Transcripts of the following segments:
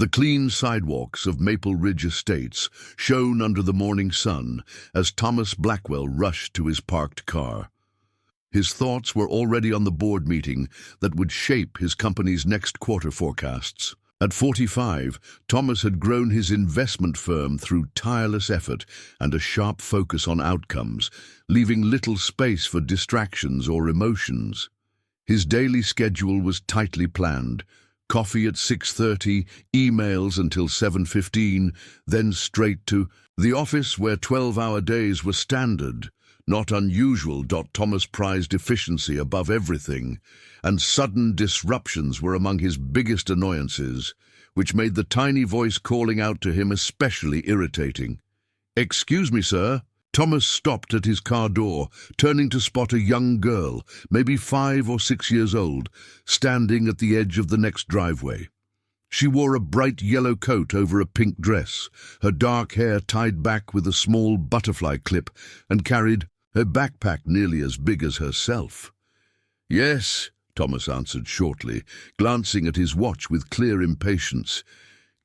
The clean sidewalks of Maple Ridge Estates shone under the morning sun as Thomas Blackwell rushed to his parked car. His thoughts were already on the board meeting that would shape his company's next quarter forecasts. At 45, Thomas had grown his investment firm through tireless effort and a sharp focus on outcomes, leaving little space for distractions or emotions. His daily schedule was tightly planned. Coffee at 6:30, emails until 7:15, then straight to the office where 12-hour days were standard. Not unusual. Thomas prized efficiency above everything, and sudden disruptions were among his biggest annoyances, which made the tiny voice calling out to him especially irritating. "Excuse me, sir." Thomas stopped at his car door, turning to spot a young girl, maybe 5 or 6 years old, standing at the edge of the next driveway. She wore a bright yellow coat over a pink dress, her dark hair tied back with a small butterfly clip, and carried her backpack nearly as big as herself. "Yes," Thomas answered shortly, glancing at his watch with clear impatience.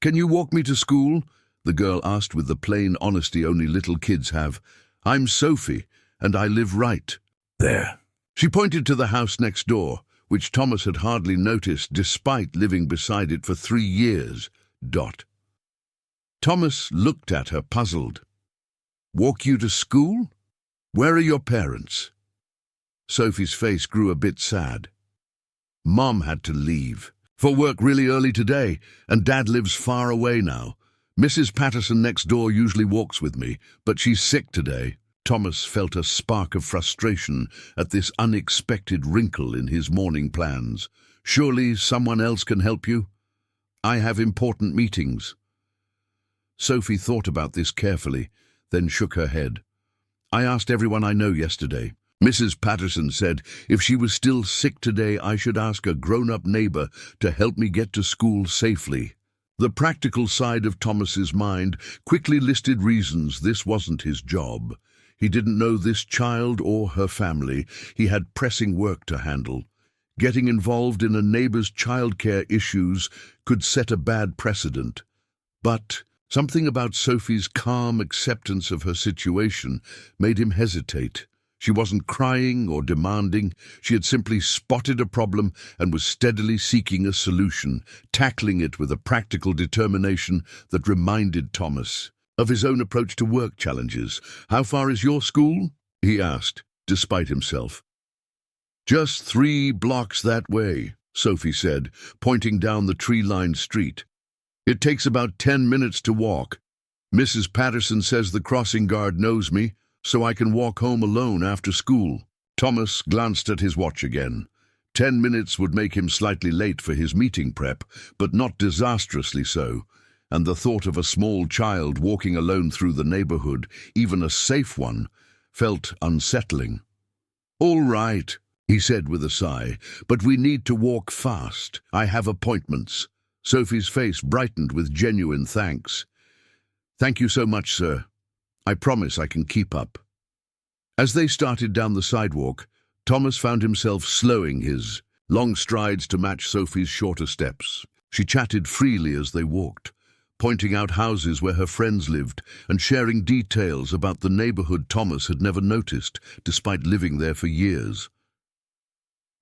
"Can you walk me to school?" the girl asked with the plain honesty only little kids have. "I'm Sophie, and I live right there." She pointed to the house next door, which Thomas had hardly noticed despite living beside it for 3 years. Thomas looked at her puzzled. "Walk you to school? Where are your parents?" Sophie's face grew a bit sad. "Mom had to leave for work really early today, and Dad lives far away now. Mrs. Patterson next door usually walks with me, but she's sick today." Thomas felt a spark of frustration at this unexpected wrinkle in his morning plans. "Surely someone else can help you?" "I have important meetings." Sophie thought about this carefully, then shook her head. "I asked everyone I know yesterday. Mrs. Patterson said if she was still sick today, I should ask a grown-up neighbor to help me get to school safely." The practical side of Thomas's mind quickly listed reasons this wasn't his job. He didn't know this child or her family. He had pressing work to handle. Getting involved in a neighbor's childcare issues could set a bad precedent. But something about Sophie's calm acceptance of her situation made him hesitate. She wasn't crying or demanding. She had simply spotted a problem and was steadily seeking a solution, tackling it with a practical determination that reminded Thomas of his own approach to work challenges. "How far is your school?" he asked, despite himself. "Just 3 blocks that way," Sophie said, pointing down the tree-lined street. "It takes about 10 minutes to walk. Mrs. Patterson says the crossing guard knows me, so I can walk home alone after school." Thomas glanced at his watch again. 10 minutes would make him slightly late for his meeting prep, but not disastrously so, and the thought of a small child walking alone through the neighborhood, even a safe one, felt unsettling. "All right," he said with a sigh, "but we need to walk fast. I have appointments." Sophie's face brightened with genuine thanks. "Thank you so much, sir. I promise I can keep up." As they started down the sidewalk, Thomas found himself slowing his long strides to match Sophie's shorter steps. She chatted freely as they walked, pointing out houses where her friends lived and sharing details about the neighborhood Thomas had never noticed, despite living there for years.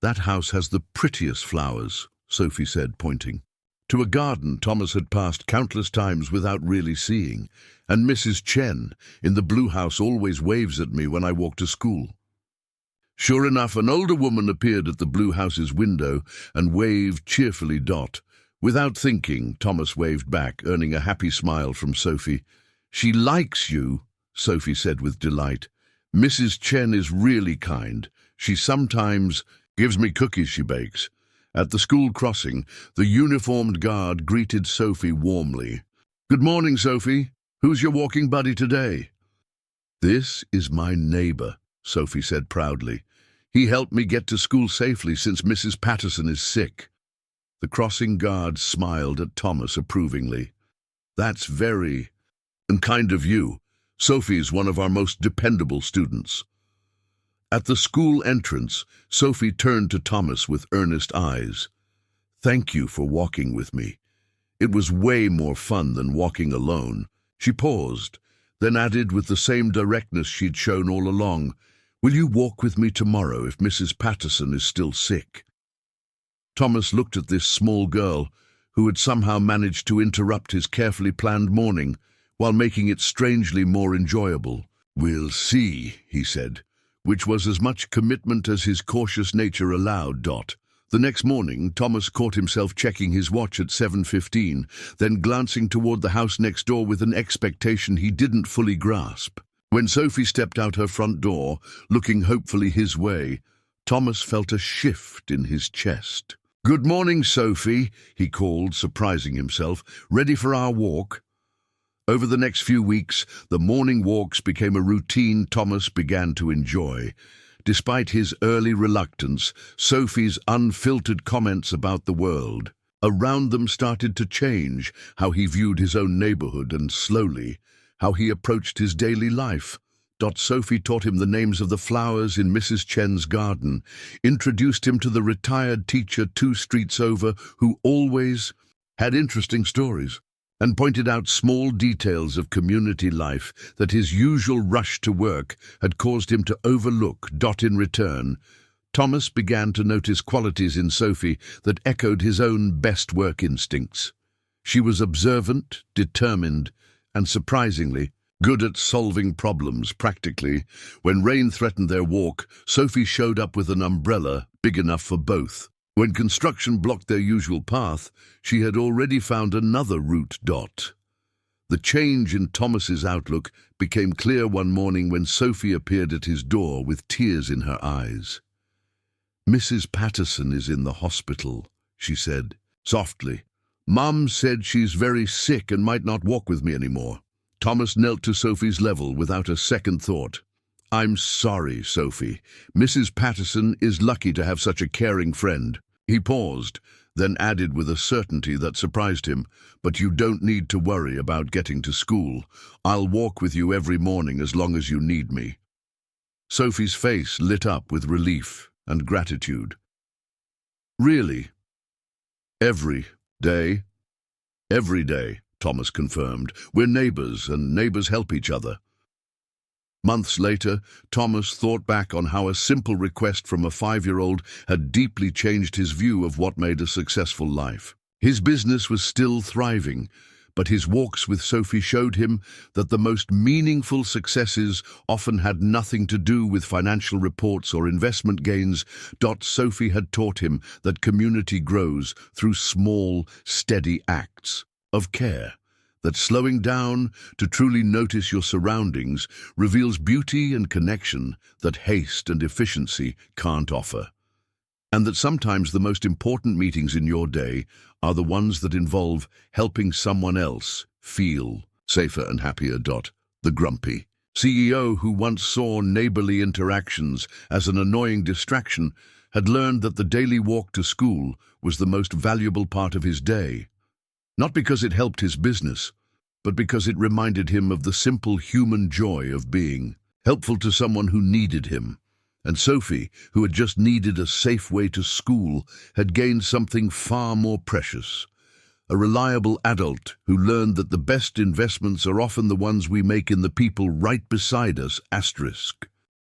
"That house has the prettiest flowers," Sophie said, pointing to a garden Thomas had passed countless times without really seeing, "and Mrs. Chen in the blue house always waves at me when I walk to school." Sure enough, an older woman appeared at the blue house's window and waved cheerfully. Without thinking, Thomas waved back, earning a happy smile from Sophie. "She likes you," Sophie said with delight. "Mrs. Chen is really kind. She sometimes gives me cookies she bakes." At the school crossing, the uniformed guard greeted Sophie warmly. "Good morning, Sophie. Who's your walking buddy today?" "This is my neighbor," Sophie said proudly. "He helped me get to school safely since Mrs. Patterson is sick." The crossing guard smiled at Thomas approvingly. "That's very kind of you. Sophie's one of our most dependable students." At the school entrance, Sophie turned to Thomas with earnest eyes. "Thank you for walking with me. It was way more fun than walking alone. She paused, then added with the same directness she'd shown all along, "Will you walk with me tomorrow if Mrs. Patterson is still sick?" Thomas looked at this small girl, who had somehow managed to interrupt his carefully planned morning, while making it strangely more enjoyable. "We'll see," he said, which was as much commitment as his cautious nature allowed. The next morning, Thomas caught himself checking his watch at 7:15, then glancing toward the house next door with an expectation he didn't fully grasp. When Sophie stepped out her front door, looking hopefully his way, Thomas felt a shift in his chest. "Good morning, Sophie," he called, surprising himself. "Ready for our walk?" Over the next few weeks, the morning walks became a routine Thomas began to enjoy. Despite his early reluctance, Sophie's unfiltered comments about the world around them started to change how he viewed his own neighborhood and, slowly, how he approached his daily life. Sophie taught him the names of the flowers in Mrs. Chen's garden, introduced him to the retired teacher 2 streets over who always had interesting stories, and pointed out small details of community life that his usual rush to work had caused him to overlook. In return, Thomas began to notice qualities in Sophie that echoed his own best work instincts. She was observant, determined, and surprisingly good at solving problems practically. When rain threatened their walk, Sophie showed up with an umbrella big enough for both. When construction blocked their usual path, she had already found another route. The change in Thomas's outlook became clear one morning when Sophie appeared at his door with tears in her eyes. "Mrs. Patterson is in the hospital," she said, softly. "Mum said she's very sick and might not walk with me anymore." Thomas knelt to Sophie's level without a second thought. "I'm sorry, Sophie. Mrs. Patterson is lucky to have such a caring friend." He paused, then added with a certainty that surprised him, "But you don't need to worry about getting to school. I'll walk with you every morning as long as you need me." Sophie's face lit up with relief and gratitude. "Really? Every day?" "Every day," Thomas confirmed. "We're neighbors, and neighbors help each other." Months later, Thomas thought back on how a simple request from a 5-year-old had deeply changed his view of what made a successful life. His business was still thriving, but his walks with Sophie showed him that the most meaningful successes often had nothing to do with financial reports or investment gains. Sophie had taught him that community grows through small, steady acts of care, that slowing down to truly notice your surroundings reveals beauty and connection that haste and efficiency can't offer, and that sometimes the most important meetings in your day are the ones that involve helping someone else feel safer and happier. The grumpy CEO, who once saw neighborly interactions as an annoying distraction, had learned that the daily walk to school was the most valuable part of his day. Not because it helped his business, but because it reminded him of the simple human joy of being helpful to someone who needed him. And Sophie, who had just needed a safe way to school, had gained something far more precious. A reliable adult who learned that the best investments are often the ones we make in the people right beside us.